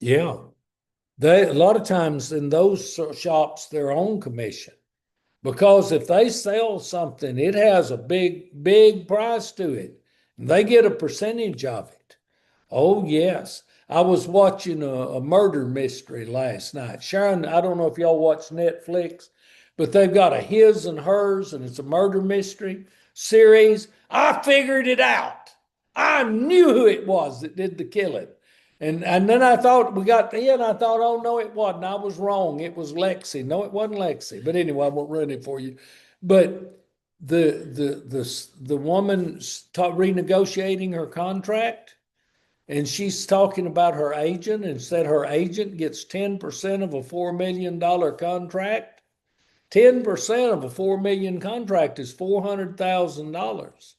S1: Yeah. They a lot of times in those shops they're on commission. Because if they sell something, it has a big price to it. They get a percentage of it. Oh, yes. I was watching a murder mystery last night. Sharon, I don't know if y'all watch Netflix, but they've got a his and hers, and it's a murder mystery series. I figured it out. I knew who it was that did the killing. And then I thought we got to the end. I thought, oh no, it wasn't. I was wrong. It was Lexi. No, it wasn't Lexi. But anyway, I won't ruin it for you. But the woman renegotiating her contract, and she's talking about her agent and said her agent gets 10% of a $4 million contract. 10% of a $4 million contract is $400,000.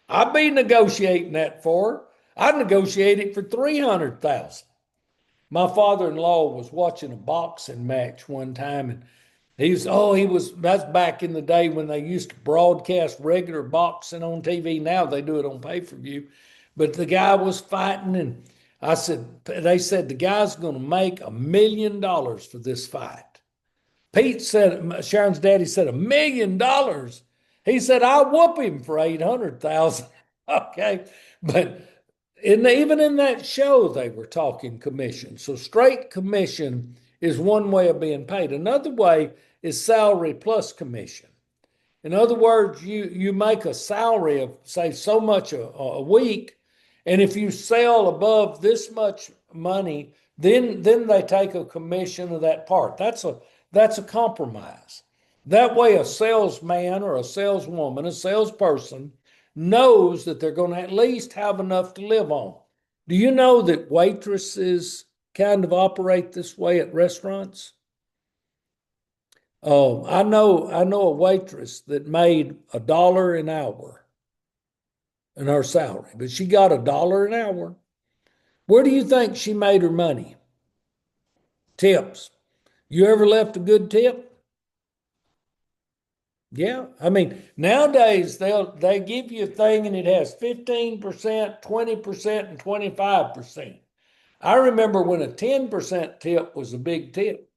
S1: I'd be negotiating that for her. I'd negotiate it for 300,000. My father-in-law was watching a boxing match one time, and that's back in the day when they used to broadcast regular boxing on TV. Now they do it on pay-per-view. But the guy was fighting, and they said the guy's going to make $1 million for this fight. Pete said, Sharon's daddy said $1 million. He said, I'll whoop him for 800,000. Okay. But even in that show, they were talking commission. So straight commission is one way of being paid. Another way is salary plus commission. In other words, you make a salary of, say, so much a week, and if you sell above this much money, then they take a commission of that part. That's a compromise. That way, a salesman or a saleswoman, a salesperson, knows that they're going to at least have enough to live on. Do you know that waitresses kind of operate this way at restaurants? I know a waitress that made $1 an hour in her salary, but she got $1 an hour. Where do you think she made her money? Tips. You ever left a good tip? Yeah. I mean, nowadays they give you a thing and it has 15%, 20%, and 25%. I remember when a 10% tip was a big tip.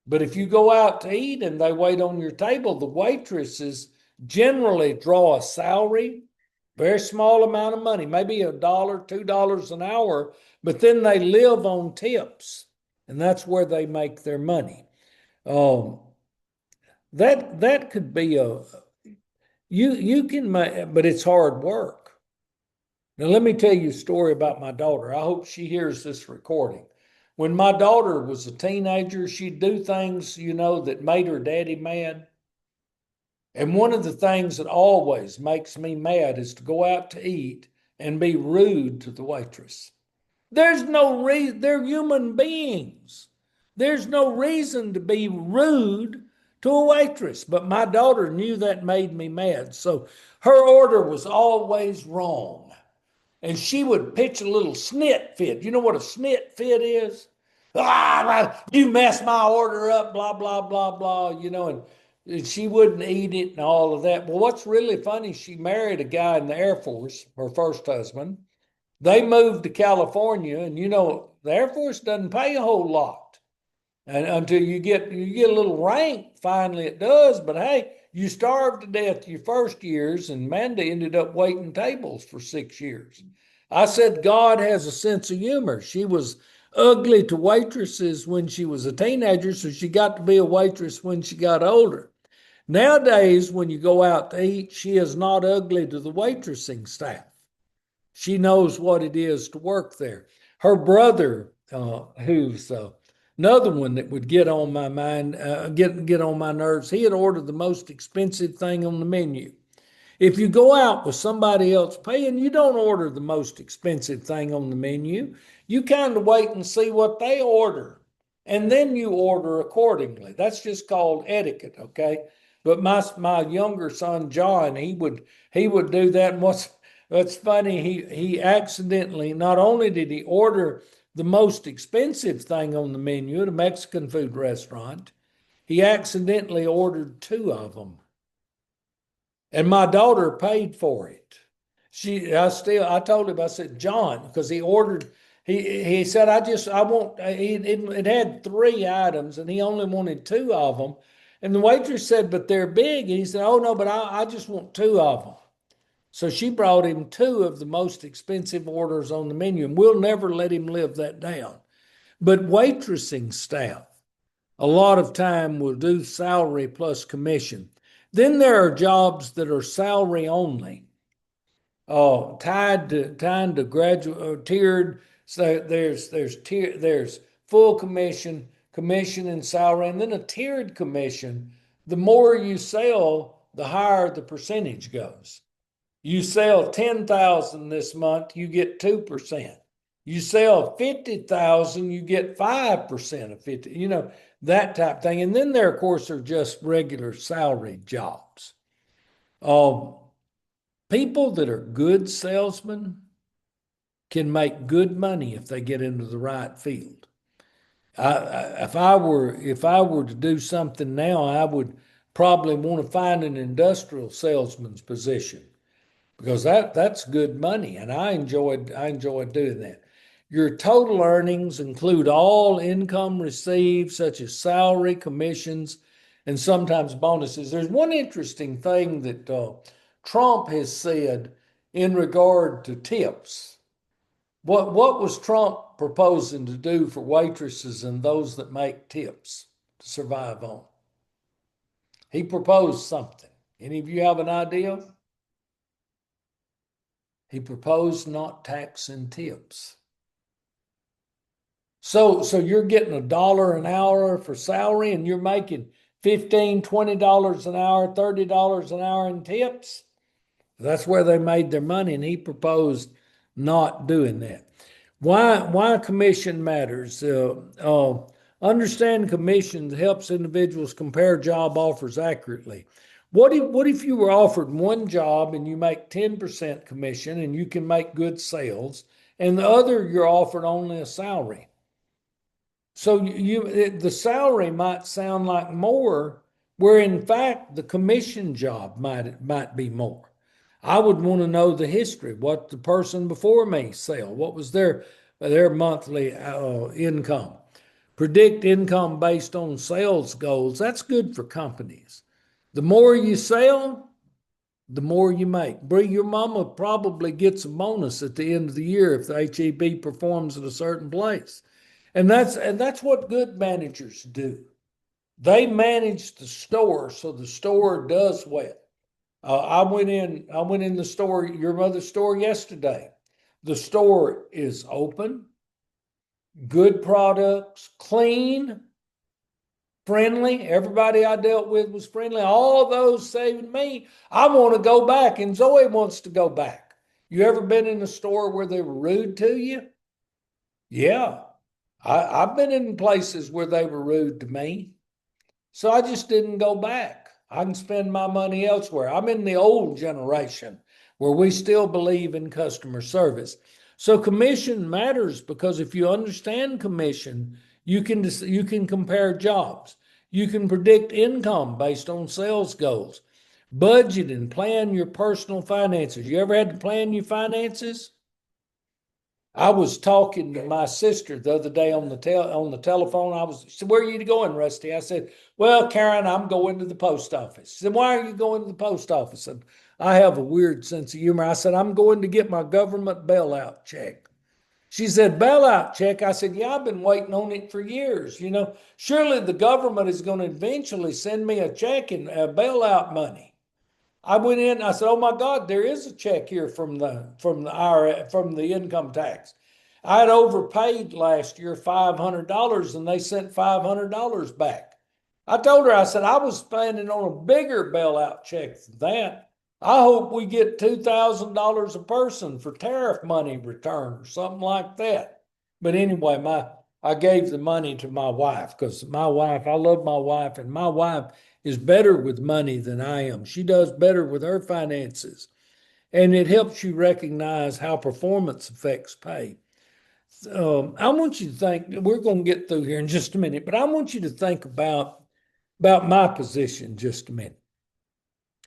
S1: But if you go out to eat and they wait on your table, the waitresses generally draw a salary, very small amount of money, maybe $1, $2 an hour, but then they live on tips, and that's where they make their money. Um, that could be you can make, but it's hard work. Now let me tell you a story about my daughter. I hope she hears this recording. When my daughter was a teenager, she'd do things, that made her daddy mad. And one of the things that always makes me mad is to go out to eat and be rude to the waitress. There's no reason, they're human beings. There's no reason to be rude to a waitress. But my daughter knew that made me mad. So her order was always wrong. And she would pitch a little snit fit. You know what a snit fit is? You messed my order up, blah, blah, blah, blah, and she wouldn't eat it and all of that. Well, what's really funny, she married a guy in the Air Force, her first husband. They moved to California, and the Air Force doesn't pay a whole lot. And until you get a little rank, finally it does. But hey, you starved to death your first years, and Mandy ended up waiting tables for 6 years. I said God has a sense of humor. She was ugly to waitresses when she was a teenager, so she got to be a waitress when she got older. Nowadays, when you go out to eat, she is not ugly to the waitressing staff. She knows what it is to work there. Her brother, who's another one that would get on my mind, get on my nerves, he had ordered the most expensive thing on the menu. If you go out with somebody else paying, you don't order the most expensive thing on the menu. You kind of wait and see what they order, and then you order accordingly. That's just called etiquette, okay? But my younger son John, he would do that. And what's funny, he accidentally, not only did he order the most expensive thing on the menu at a Mexican food restaurant, he accidentally ordered two of them. And my daughter paid for it. I told him, I said, John, because he said, I want, it had three items and he only wanted two of them. And the waitress said, but they're big. And he said, oh no, but I just want two of them. So she brought him two of the most expensive orders on the menu, and we'll never let him live that down. But waitressing staff, a lot of time will do salary plus commission. Then there are jobs that are salary only, tied to graduate tiered. So there's full commission, commission and salary, and then a tiered commission. The more you sell, the higher the percentage goes. You sell 10,000 this month, you get 2%. You sell 50,000, you get 5% of 50, that type thing. And then there, of course, are just regular salaried jobs. Um, People that are good salesmen can make good money if they get into the right field. If I were to do something now, I would probably want to find an industrial salesman's position because that's good money, and I enjoyed doing that. Your total earnings include all income received, such as salary, commissions, and sometimes bonuses. There's one interesting thing that Trump has said in regard to tips. What was Trump proposing to do for waitresses and those that make tips to survive on? He proposed something. Any of you have an idea? He proposed not taxing tips. So you're getting $1 an hour for salary and you're making $15, $20 an hour, $30 an hour in tips. That's where they made their money, and he proposed not doing that. Why commission matters? Understand commissions helps individuals compare job offers accurately. What if you were offered one job and you make 10% commission and you can make good sales, and the other you're offered only a salary? So the salary might sound like more, where in fact the commission job might be more. I would want to know the history, what the person before me sell, what was their monthly income. Predict income based on sales goals. That's good for companies. The more you sell, the more you make. Bree, your mama probably gets a bonus at the end of the year if the HEB performs at a certain place. And that's what good managers do. They manage the store so the store does well. I went in the store, your mother's store yesterday. The store is open, good products, clean, friendly. Everybody I dealt with was friendly. All those saving me. I want to go back, and Zoe wants to go back. You ever been in a store where they were rude to you? Yeah. I've been in places where they were rude to me. So I just didn't go back. I can spend my money elsewhere. I'm in the old generation where we still believe in customer service. So commission matters because if you understand commission, you can compare jobs. You can predict income based on sales goals. Budget and plan your personal finances. You ever had to plan your finances? I was talking to my sister the other day on the telephone. She said, "Where are you going, Rusty?" I said, "Well, Karen, I'm going to the post office." She said, "Why are you going to the post office?" And I have a weird sense of humor. I said, "I'm going to get my government bailout check." She said, "Bailout check?" I said, "Yeah, I've been waiting on it for years. Surely the government is going to eventually send me a check and bailout money." I went in, I said, "Oh my God, there is a check here from the income tax." I had overpaid last year $500 and they sent $500 back. I told her, I said, I was planning on a bigger bailout check than that. I hope we get $2,000 a person for tariff money return or something like that. But anyway, I gave the money to my wife because I love my wife, and my wife is better with money than I am. She does better with her finances. And it helps you recognize how performance affects pay. I want you to think, we're going to get through here in just a minute, but I want you to think about my position just a minute.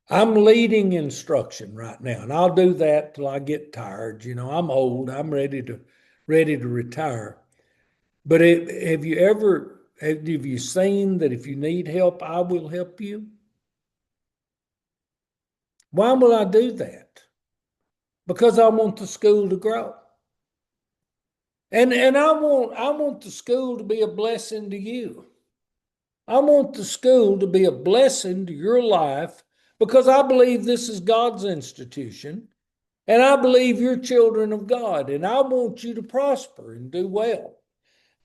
S1: I'm leading instruction right now, and I'll do that till I get tired. I'm old. I'm ready to retire. But have you seen that if you need help, I will help you? Why will I do that? Because I want the school to grow. And I want the school to be a blessing to you. I want the school to be a blessing to your life because I believe this is God's institution and I believe you're children of God and I want you to prosper and do well.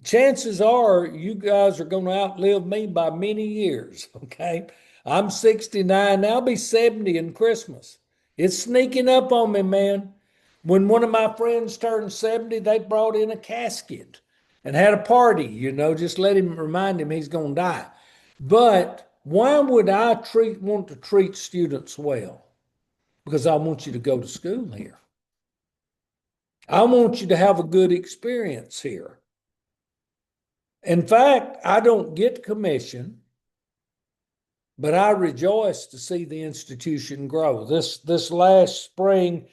S1: Chances are you guys are going to outlive me by many years. Okay. I'm 69. I'll be 70 in Christmas. It's sneaking up on me, man. When one of my friends turned 70, they brought in a casket and had a party, just let him remind him he's going to die. But why would I want to treat students well? Because I want you to go to school here. I want you to have a good experience here. In fact, I don't get commission, but I rejoice to see the institution grow. This spring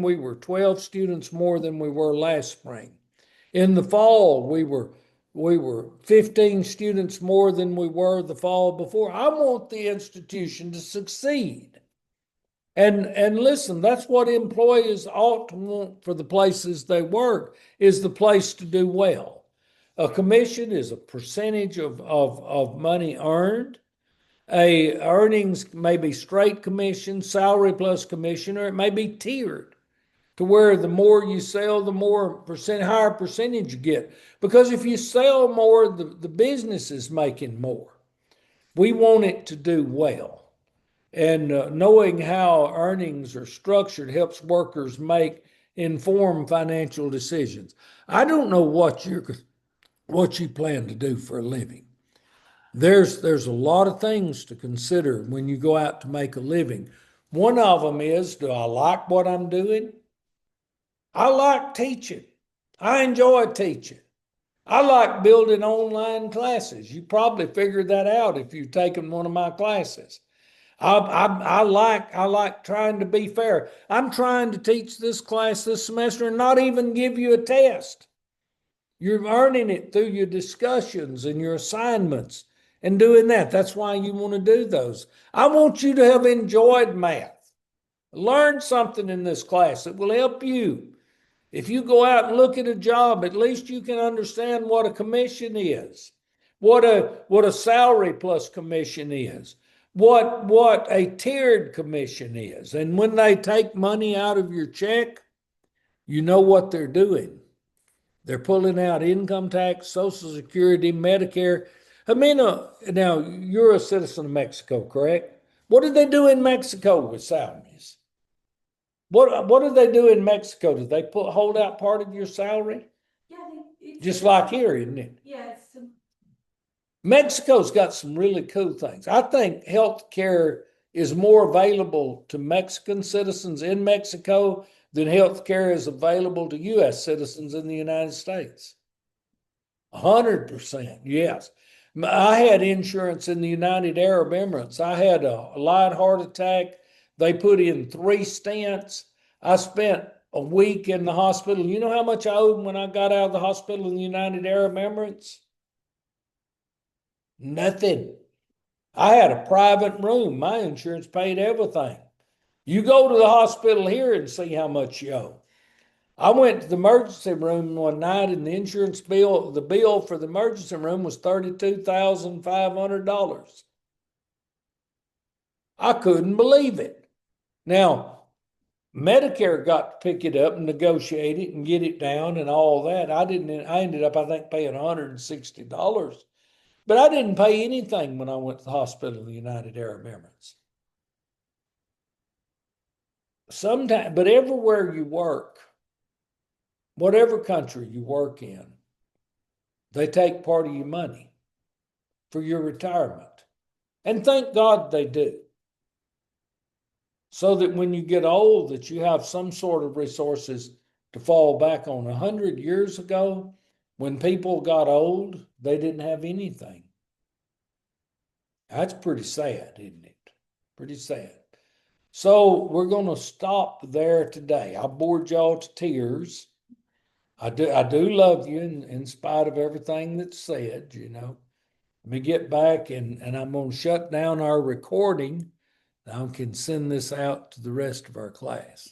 S1: we were 12 students more than we were last spring. In the fall, we were 15 students more than we were the fall before. I want the institution to succeed. And listen, that's what employees ought to want for the places they work, is the place to do well. A commission is a percentage of money earned. Earnings may be straight commission, salary plus commission, or it may be tiered to where the more you sell, the higher percentage you get. Because if you sell more, the business is making more. We want it to do well. And knowing how earnings are structured helps workers make informed financial decisions. I don't know what what you plan to do for a living. There's a lot of things to consider when you go out to make a living. One of them is, do I like what I'm doing? I like teaching. I enjoy teaching. I like building online classes. You probably figured that out if you've taken one of my classes. I like trying to be fair. I'm trying to teach this class this semester and not even give you a test. You're earning it through your discussions and your assignments and doing that. That's why you want to do those. I want you to have enjoyed math. Learn something in this class that will help you. If you go out and look at a job, at least you can understand what a commission is, what a salary plus commission is, what a tiered commission is. And when they take money out of your check, you know what they're doing. They're pulling out income tax, Social Security, Medicare. I mean, now you're a citizen of Mexico, correct? What did they do in Mexico with salaries? What did they do in Mexico? Did they hold out part of your salary?
S2: Yeah,
S1: Just like here, isn't it?
S2: yeah,
S1: Mexico's got some really cool things. I think health care is more available to Mexican citizens in Mexico than health care is available to U.S. citizens in the United States. 100%, yes. I had insurance in the United Arab Emirates. I had a light heart attack. They put in 3 stents. I spent a week in the hospital. You know how much I owed when I got out of the hospital in the United Arab Emirates? Nothing. I had a private room. My insurance paid everything. You go to the hospital here and see how much you owe. I went to the emergency room one night and the bill for the emergency room was $32,500. I couldn't believe it. Now, Medicare got to pick it up and negotiate it and get it down and all that. I ended up, I think, paying $160. But I didn't pay anything when I went to the hospital in the United Arab Emirates. Sometimes, but everywhere you work, whatever country you work in, they take part of your money for your retirement. And thank God they do. So that when you get old, that you have some sort of resources to fall back on. 100 years ago, when people got old, they didn't have anything. That's pretty sad, isn't it? Pretty sad. So we're going to stop there today. I bored y'all to tears. I do love you in spite of everything that's said, you know. Let me get back and I'm going to shut down our recording. I can send this out to the rest of our class.